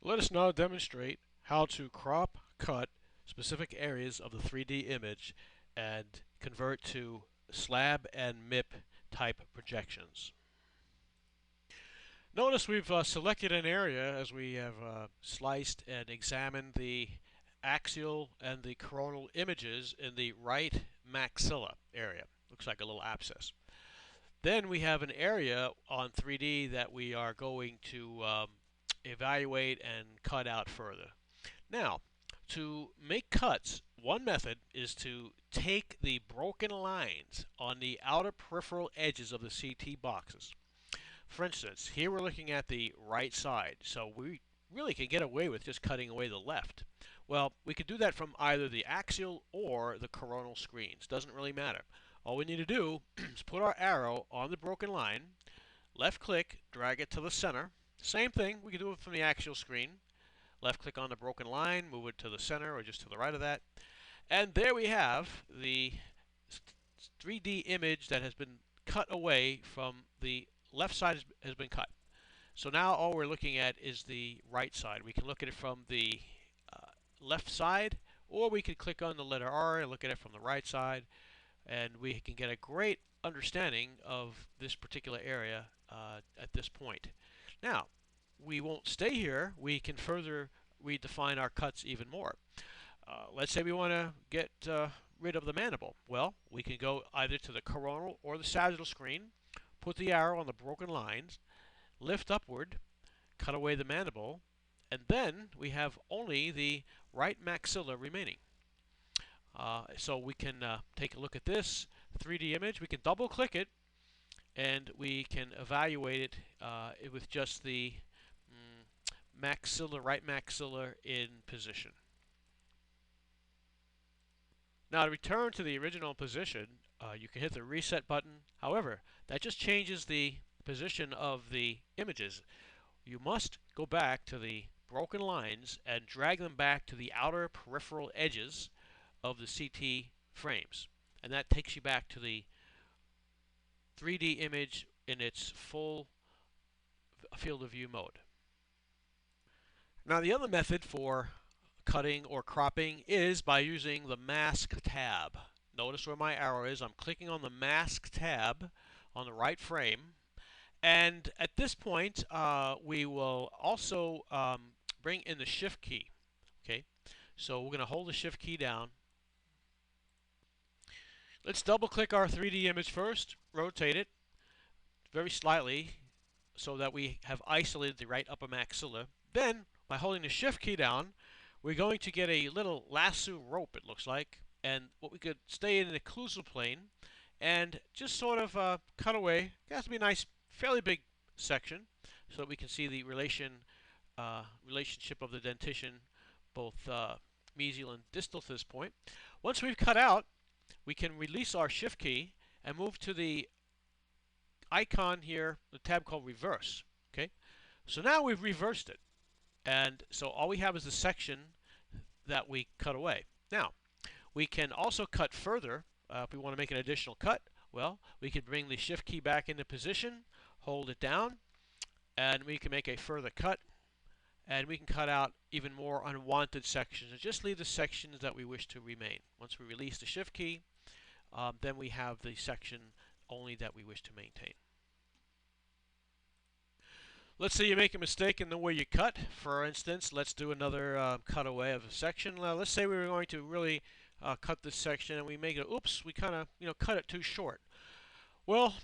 Let us now demonstrate how to crop, cut specific areas of the 3D image and convert to slab and MIP type projections. Notice we've selected an area as we have sliced and examined the axial and the coronal images in the right maxilla area. Looks like a little abscess. Then we have an area on 3D that we are going to evaluate and cut out further. Now, to make cuts, one method is to take the broken lines on the outer peripheral edges of the CT boxes. For instance, here we're looking at the right side, so we really can get away with just cutting away the left. Well, we could do that from either the axial or the coronal screens. Doesn't really matter. All we need to do is put our arrow on the broken line, left click, drag it to the center. Same thing, we can do it from the axial screen. Left click on the broken line, move it to the center or just to the right of that. And there we have the 3D image that has been cut away from the left side has been cut. So now all we're looking at is the right side. We can look at it from the left side, or we could click on the letter R and look at it from the right side, and we can get a great understanding of this particular area at this point. Now, we won't stay here. We can further redefine our cuts even more. Let's say we want to get rid of the mandible. Well, we can go either to the coronal or the sagittal screen, put the arrow on the broken lines, lift upward, cut away the mandible, and then we have only the right maxilla remaining. So we can take a look at this 3D image. We can double click it and we can evaluate it with just the maxilla, right maxilla in position. Now to return to the original position, you can hit the reset button. However, that just changes the position of the images. You must go back to the broken lines and drag them back to the outer peripheral edges of the CT frames. And that takes you back to the 3D image in its full field of view mode. Now the other method for cutting or cropping is by using the mask tab. Notice where my arrow is. I'm clicking on the mask tab on the right frame. And at this point, we will also bring in the shift key. Okay, so we're going to hold the shift key down. Let's double click our 3D image first, rotate it very slightly so that we have isolated the right upper maxilla. Then, by holding the shift key down, we're going to get a little lasso rope, it looks like, and what we could stay in an occlusal plane and just sort of cut away. It has to be a nice, fairly big section so that we can see the relationship of the dentition, both mesial and distal to this point. Once we've cut out, we can release our shift key and move to the icon here, the tab called reverse. Okay, so now we've reversed it, and so all we have is the section that we cut away. Now we can also cut further if we want to make an additional cut. Well, we can bring the shift key back into position, hold it down, and we can make a further cut, and we can cut out even more unwanted sections and just leave the sections that we wish to remain. Once we release the shift key, then we have the section only that we wish to maintain. Let's say you make a mistake in the way you cut. For instance, let's do another cutaway of a section. Let's say we were going to really cut this section and we make it, oops, we kind of cut it too short. Well,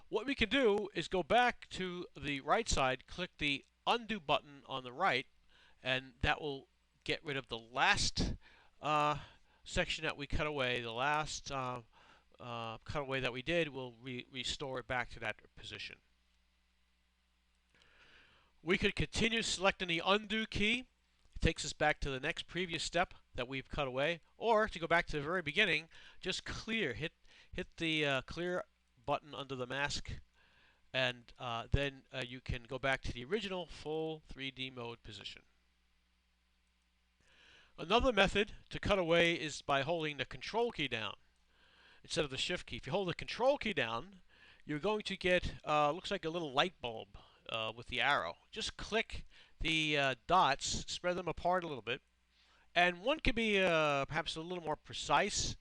what we can do is go back to the right side, click the undo button on the right, and that will get rid of the last section that we cut away. The last cutaway that we did will restore it back to that position. We could continue selecting the undo key. It takes us back to the next previous step that we've cut away. Or to go back to the very beginning, just clear. Hit the clear button under the mask, and then you can go back to the original full 3D mode position. Another method to cut away is by holding the control key down instead of the shift key. If you hold the control key down, you're going to get looks like a little light bulb with the arrow. Just click the dots, spread them apart a little bit, and one could be perhaps a little more precise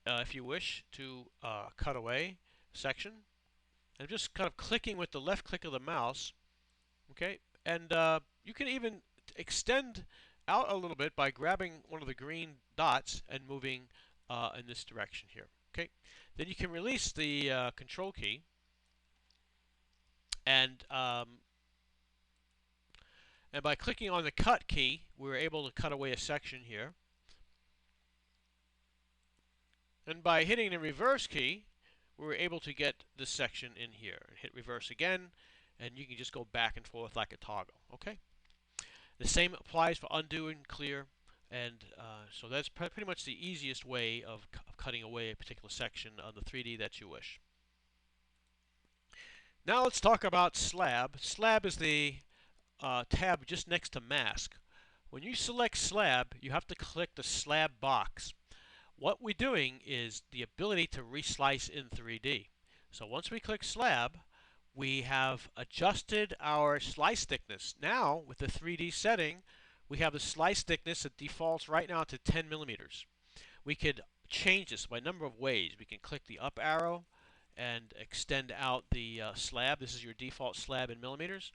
if you wish to cut away a section. And just kind of clicking with the left click of the mouse, okay? And you can even extend out a little bit by grabbing one of the green dots and moving in this direction here, okay? Then you can release the control key, and by clicking on the cut key, we're able to cut away a section here. And by hitting the reverse key, we're able to get this section in here. And hit reverse again, and you can just go back and forth like a toggle. Okay. The same applies for undo and clear, and so that's pretty much the easiest way of cutting away a particular section on the 3D that you wish. Now let's talk about slab. Slab is the tab just next to mask. When you select slab, you have to click the slab box. What we're doing is the ability to reslice in 3D. So once we click slab, we have adjusted our slice thickness. Now, with the 3D setting, we have the slice thickness that defaults right now to 10 millimeters. We could change this by a number of ways. We can click the up arrow and extend out the slab. This is your default slab in millimeters.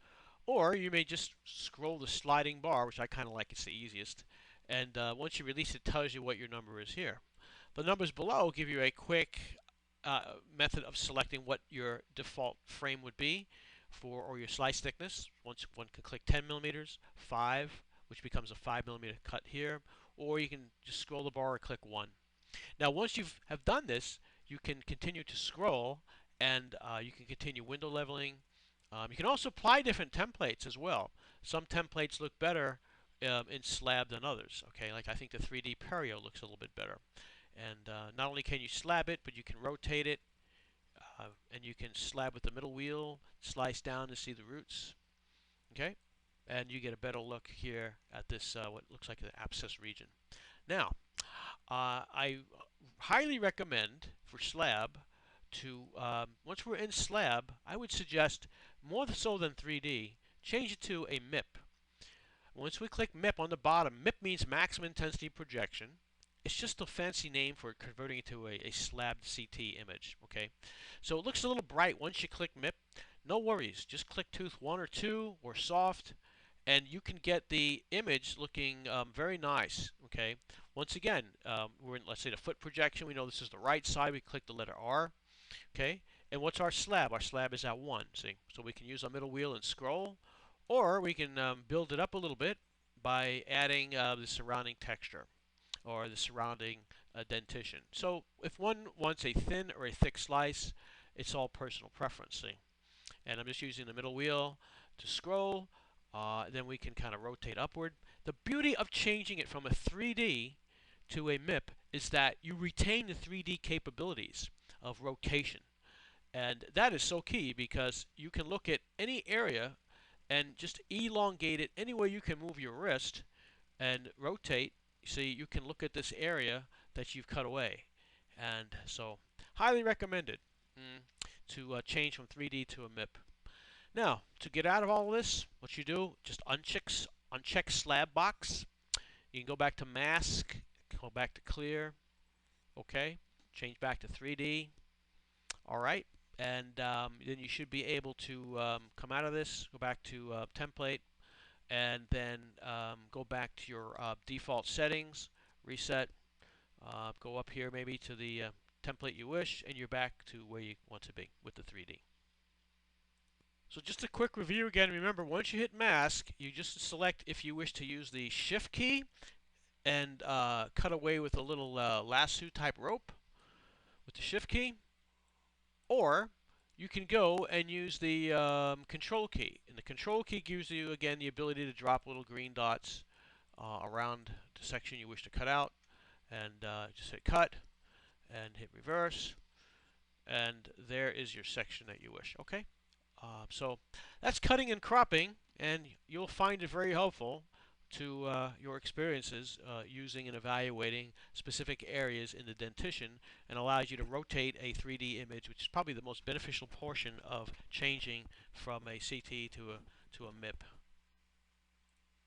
Or you may just scroll the sliding bar, which I kind of like. It's the easiest. And once you release it, tells you what your number is here. The numbers below give you a quick method of selecting what your default frame would be for, or your slice thickness. One can click 10 millimeters, 5, which becomes a 5 millimeter cut here, or you can just scroll the bar and click 1. Now, once you have done this, you can continue to scroll, and you can continue window leveling. You can also apply different templates as well. Some templates look better in slab than others. Okay, like I think the 3D Perio looks a little bit better. And not only can you slab it, but you can rotate it, and you can slab with the middle wheel, slice down to see the roots. Okay, and you get a better look here at this what looks like an abscess region. Now, I highly recommend for slab to once we're in slab, I would suggest more so than 3D, change it to a MIP. Once we click MIP on the bottom, MIP means maximum intensity projection. It's just a fancy name for converting it to a slabbed CT image. Okay, so it looks a little bright once you click MIP. No worries, just click tooth 1 or 2 or soft, and you can get the image looking very nice. Okay, once again, we're in, let's say, the foot projection. We know this is the right side. We click the letter R. Okay, and what's our slab? Our slab is at 1. See, so we can use our middle wheel and scroll, or we can build it up a little bit by adding the surrounding texture or the surrounding dentition. So if one wants a thin or a thick slice, it's all personal preference. See? And I'm just using the middle wheel to scroll. Then we can kind of rotate upward. The beauty of changing it from a 3D to a MIP is that you retain the 3D capabilities of rotation. And that is so key because you can look at any area and just elongate it anywhere you can move your wrist and rotate. See, you can look at this area that you've cut away. And so, highly recommended to change from 3D to a MIP. Now, to get out of all of this, what you do, just uncheck slab box. You can go back to mask, go back to clear. Okay, change back to 3D. All right, and then you should be able to come out of this, go back to template, and then go back to your default settings, reset, go up here maybe to the template you wish, and you're back to where you want to be with the 3D. So just a quick review again. Remember, once you hit mask, you just select if you wish to use the shift key and cut away with a little lasso type rope with the shift key, or you can go and use the control key. And the control key gives you, again, the ability to drop little green dots around the section you wish to cut out. And just hit cut and hit reverse. And there is your section that you wish. Okay? So that's cutting and cropping. And you'll find it very helpful to your experiences using and evaluating specific areas in the dentition, and allows you to rotate a 3D image, which is probably the most beneficial portion of changing from a CT to a MIP.